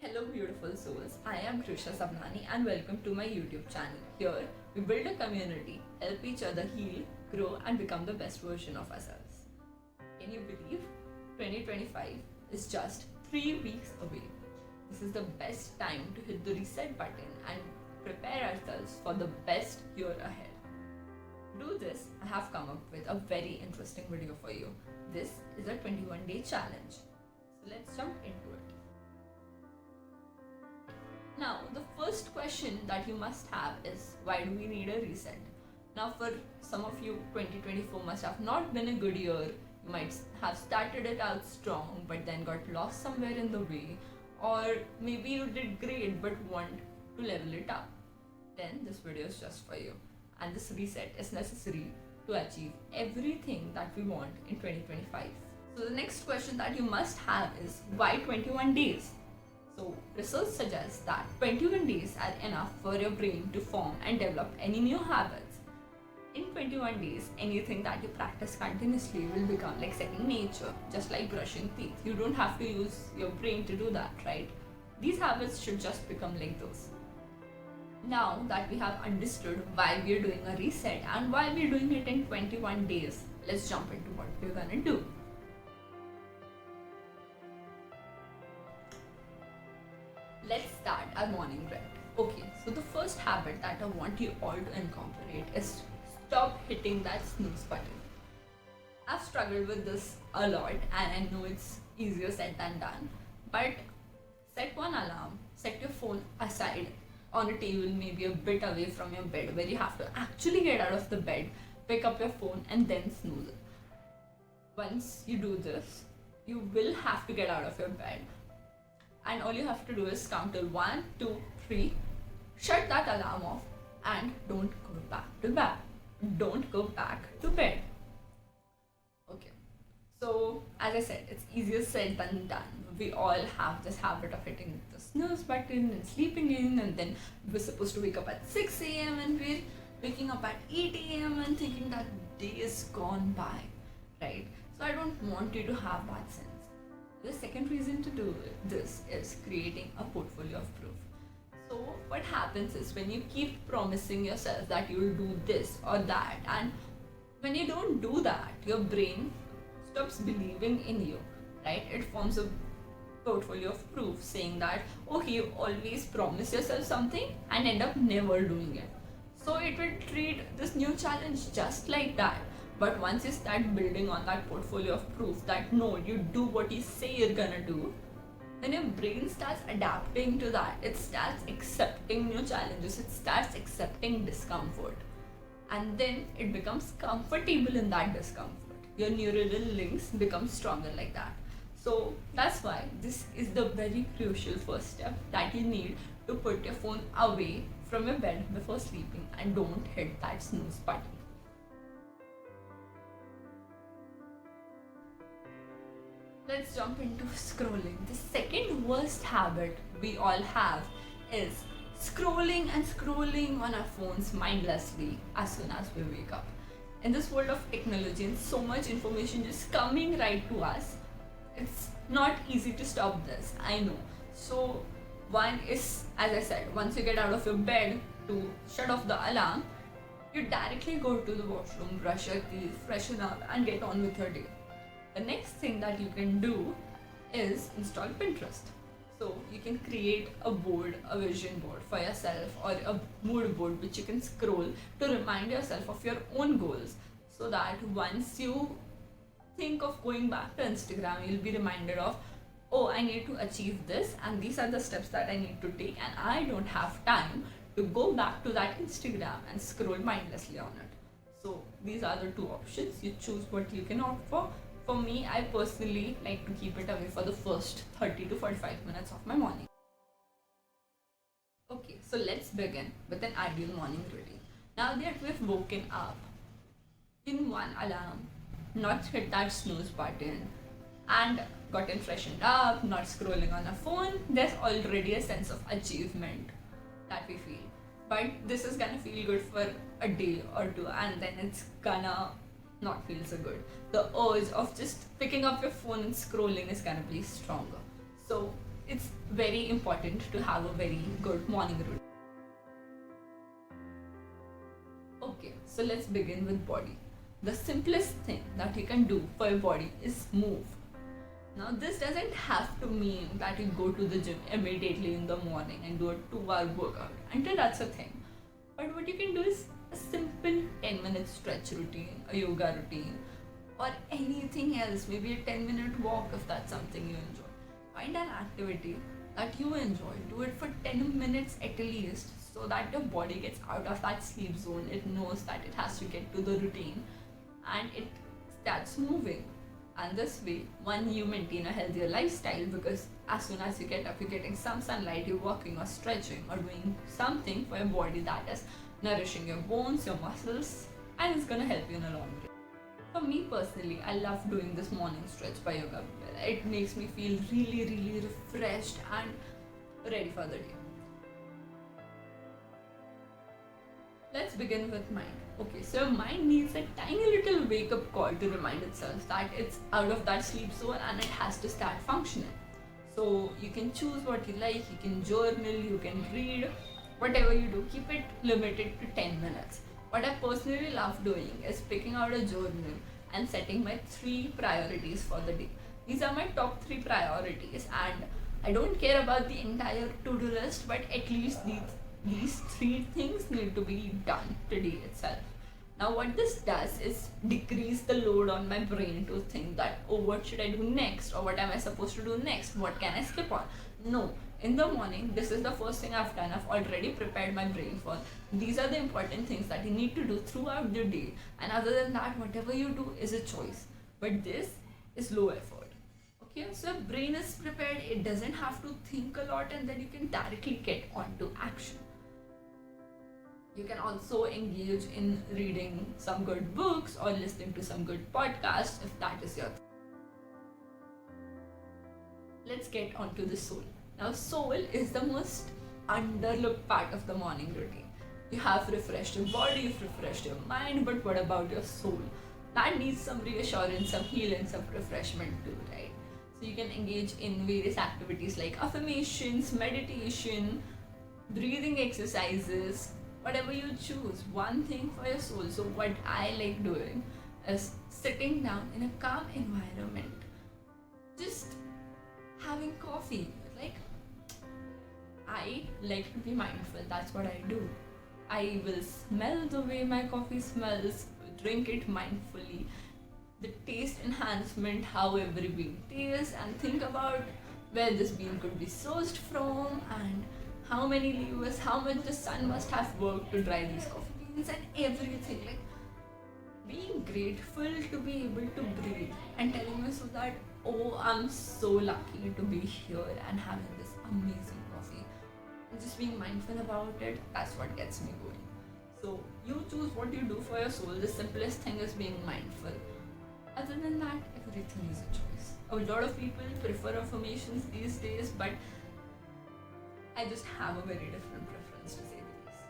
Hello, beautiful souls. I am Krishna Sabnani and welcome to my YouTube channel. Here, we build a community, help each other heal, grow, and become the best version of ourselves. Can you believe 2025 is just 3 weeks away? This is the best time to hit the reset button and prepare ourselves for the best year ahead. To do this, I have come up with a very interesting video for you. This is a 21-day challenge. So let's jump into it. Now, the first question that you must have is, why do we need a reset? Now, for some of you, 2024 must have not been a good year. You might have started it out strong but then got lost somewhere in the way, or maybe you did great but want to level it up. Then this video is just for you, and this reset is necessary to achieve everything that we want in 2025. So the next question that you must have is, why 21 days? So, research suggests that 21 days are enough for your brain to form and develop any new habits. In 21 days, anything that you practice continuously will become like second nature, just like brushing teeth. You don't have to use your brain to do that, right? These habits should just become like those. Now that we have understood why we are doing a reset and why we are doing it in 21 days, let's jump into what we're gonna do. Let's start our morning grind. Okay, so the first habit that I want you all to incorporate is stop hitting that snooze button. I've struggled with this a lot and I know it's easier said than done. But set one alarm, set your phone aside on a table, maybe a bit away from your bed, where you have to actually get out of the bed, pick up your phone, and then snooze it. Once you do this, you will have to get out of your bed. And all you have to do is count till 1, 2, 3, shut that alarm off, and don't go back to bed. Don't go back to bed. Okay. So, as I said, it's easier said than done. We all have this habit of hitting the snooze button and sleeping in, and then we're supposed to wake up at 6 a.m. and we're waking up at 8 a.m. and thinking that day is gone by, right? So, I don't want you to have that sense. The second reason to do this is creating a portfolio of proof. So what happens is, when you keep promising yourself that you will do this or that, and when you don't do that, your brain stops believing in you, right? It forms a portfolio of proof saying that, okay, you always promise yourself something and end up never doing it. So it will treat this new challenge just like that. But once you start building on that portfolio of proof that no, you do what you say you're gonna do, then your brain starts adapting to that. It starts accepting new challenges, it starts accepting discomfort. And then it becomes comfortable in that discomfort. Your neural links become stronger like that. So that's why this is the very crucial first step that you need to put your phone away from your bed before sleeping and don't hit that snooze button. Let's jump into scrolling. The second worst habit we all have is scrolling and scrolling on our phones mindlessly as soon as we wake up. In this world of technology and so much information just coming right to us, it's not easy to stop this, I know. So one is, as I said, once you get out of your bed to shut off the alarm, you directly go to the washroom, brush your teeth, freshen up, and get on with your day. The next thing that you can do is install Pinterest. So you can create a board, a vision board for yourself, or a mood board which you can scroll to remind yourself of your own goals, so that once you think of going back to Instagram, you'll be reminded of, oh, I need to achieve this and these are the steps that I need to take, and I don't have time to go back to that Instagram and scroll mindlessly on it. So these are the two options. You choose what you can opt for. For me, I personally like to keep it away for the first 30 to 45 minutes of my morning. Okay, so let's begin with an ideal morning routine. Now that we've woken up, in one alarm, not hit that snooze button, and gotten freshened up, not scrolling on a phone, there's already a sense of achievement that we feel. But this is gonna feel good for a day or two, and then it's gonna not feel so good. The urge of just picking up your phone and scrolling is gonna be stronger. So it's very important to have a very good morning routine. Okay, so let's begin with body. The simplest thing that you can do for your body is move. Now, this doesn't have to mean that you go to the gym immediately in the morning and do a 2 hour workout until that's a thing. But what you can do is a simple 10-minute stretch routine, a yoga routine, or anything else, maybe a 10-minute walk if that's something you enjoy. Find an activity that you enjoy, do it for 10 minutes at least so that your body gets out of that sleep zone. It knows that it has to get to the routine and it starts moving. And this way, one, you maintain a healthier lifestyle because as soon as you get up, you're getting some sunlight, you're walking or stretching or doing something for your body that is nourishing your bones, your muscles, and it's gonna help you in a long run. For me personally, I love doing this morning stretch by yoga. It makes me feel really, really refreshed and ready for the day. Let's begin with mind. Okay, so your mind needs a tiny little wake up call to remind itself that it's out of that sleep zone and it has to start functioning. So you can choose what you like, you can journal, you can read, whatever you do, keep it limited to 10 minutes. What I personally love doing is picking out a journal and setting my 3 priorities for the day. These are my top 3 priorities, and I don't care about the entire to-do list, but at least these 3 things need to be done today itself. Now, what this does is decrease the load on my brain to think that, oh, what should I do next, or what am I supposed to do next? What can I skip on? No, in the morning, this is the first thing I've done. I've already prepared my brain for. These are the important things that you need to do throughout the day, and other than that, whatever you do is a choice. But this is low effort. Okay, so your brain is prepared, it doesn't have to think a lot, and then you can directly get onto action. You can also engage in reading some good books or listening to some good podcasts if that is your thing. Let's get onto the soul. Now, soul is the most underlooked part of the morning routine. You have refreshed your body, you've refreshed your mind, but what about your soul? That needs some reassurance, some healing, some refreshment too, right? So you can engage in various activities like affirmations, meditation, breathing exercises, whatever you choose, one thing for your soul. So what I like doing is sitting down in a calm environment, just having coffee. Like, I like to be mindful, that's what I do. I will smell the way my coffee smells, drink it mindfully, the taste enhancement, how every bean tastes, and think about where this bean could be sourced from and how many levers, how much the sun must have worked to dry these coffee beans and everything. Like, being grateful to be able to breathe and telling myself that, oh, I'm so lucky to be here and having this amazing coffee. And just being mindful about it, that's what gets me going. So you choose what you do for your soul. The simplest thing is being mindful. Other than that, everything is a choice. A lot of people prefer affirmations these days, but I just have a very different preference, to say the least.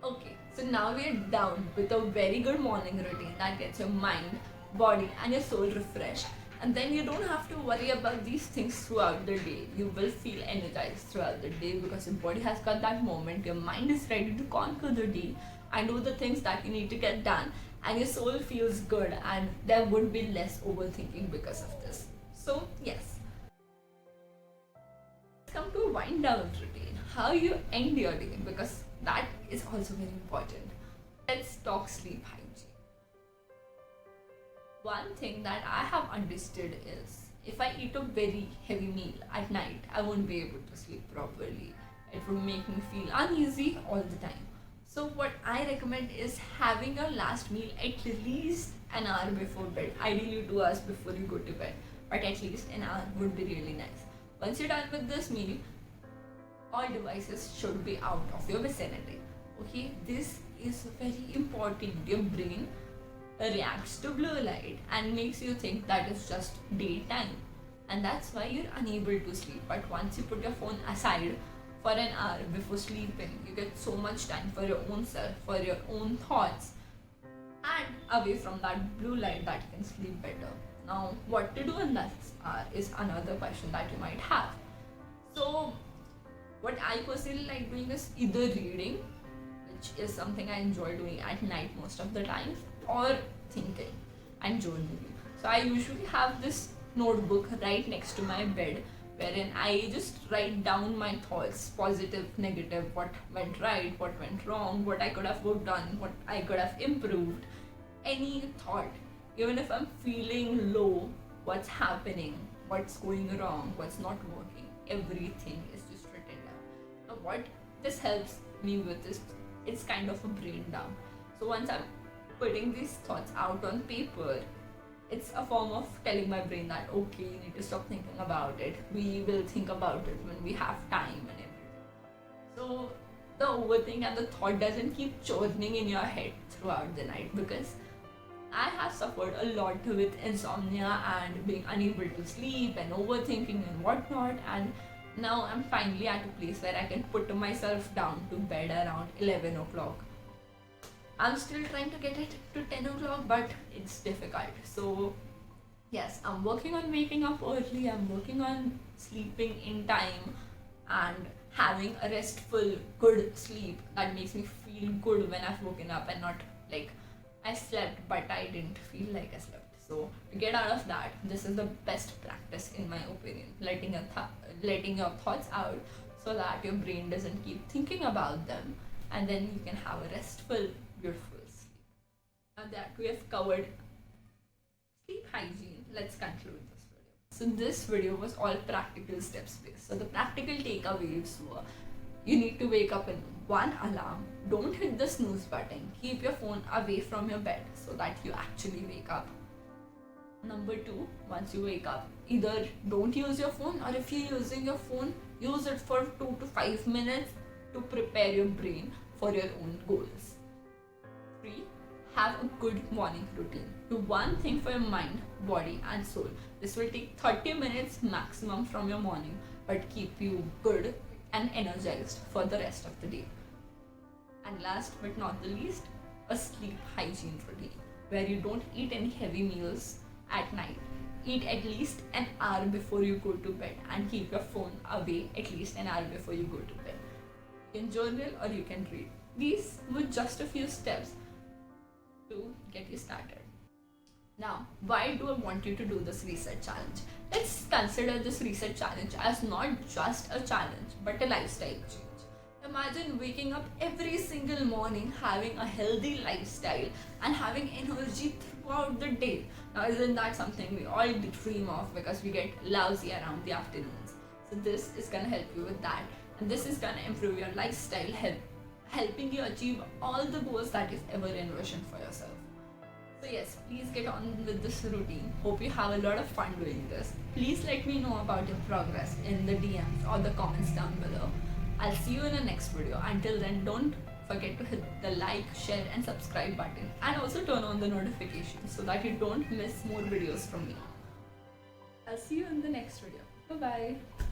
Okay, so now we are down with a very good morning routine that gets your mind, body, and your soul refreshed. And then you don't have to worry about these things throughout the day. You will feel energized throughout the day because your body has got that moment. Your mind is ready to conquer the day and do the things that you need to get done. And your soul feels good, and there would be less overthinking because of this. So, yes. Come to a wind down routine, how you end your day, because that is also very important. Let's talk sleep hygiene. One thing that I have understood is if I eat a very heavy meal at night, I won't be able to sleep properly. It would make me feel uneasy all the time. So what I recommend is having your last meal at least an hour before bed, ideally 2 hours before you go to bed, but at least an hour would be really nice. Once you're done with this meal, all devices should be out of your vicinity. Okay, this is very important. Your brain reacts to blue light and makes you think that it's just daytime, and that's why you're unable to sleep. But once you put your phone aside for an hour before sleeping, you get so much time for your own self, for your own thoughts, and away from that blue light that you can sleep better. Now, what to do in that hour is another question that you might have. So what I personally like doing is either reading, which is something I enjoy doing at night most of the time, or thinking and journaling. So I usually have this notebook right next to my bed wherein I just write down my thoughts, positive, negative, what went right, what went wrong, what I could have worked on, what I could have improved, any thought. Even if I'm feeling low, what's happening, what's going wrong, what's not working, everything is just written down. Now, what this helps me with is it's kind of a brain dump. So, once I'm putting these thoughts out on paper, it's a form of telling my brain that okay, you need to stop thinking about it. We will think about it when we have time and everything. So, the overthink and the thought doesn't keep churning in your head throughout the night, because I have suffered a lot with insomnia and being unable to sleep and overthinking and whatnot. And now I'm finally at a place where I can put myself down to bed around 11 o'clock. I'm still trying to get it to 10 o'clock, but it's difficult. So, yes, I'm working on waking up early, I'm working on sleeping in time and having a restful, good sleep that makes me feel good when I've woken up and not like I slept but I didn't feel like I slept. So to get out of that, this is the best practice in my opinion. Letting your thoughts out so that your brain doesn't keep thinking about them, and then you can have a restful, beautiful sleep. Now that we have covered sleep hygiene, let's conclude this video. So this video was all practical steps based. So the practical takeaways were you need to wake up in one alarm, don't hit the snooze button, keep your phone away from your bed so that you actually wake up. Number two, once you wake up, either don't use your phone, or if you're using your phone, use it for 2 to 5 minutes to prepare your brain for your own goals. 3. Have a good morning routine. Do one thing for your mind, body, and soul. This will take 30 minutes maximum from your morning, but keep you good and energized for the rest of the day. And last but not the least, a sleep hygiene routine where you don't eat any heavy meals at night. Eat at least an hour before you go to bed and keep your phone away at least an hour before you go to bed. You can journal or you can read. These were just a few steps to get you started. Now, why do I want you to do this reset challenge? Let's consider this reset challenge as not just a challenge but a lifestyle change. Imagine waking up every single morning having a healthy lifestyle and having energy throughout the day. Now, isn't that something we all dream of because we get lousy around the afternoons? So this is gonna help you with that, and this is gonna improve your lifestyle, helping you achieve all the goals that you've ever envisioned for yourself. So yes, please get on with this routine. Hope you have a lot of fun doing this. Please let me know about your progress in the DMs or the comments down below. I'll see you in the next video. Until then, don't forget to hit the like, share and subscribe button, and also turn on the notifications so that you don't miss more videos from me. I'll see you in the next video. Bye bye.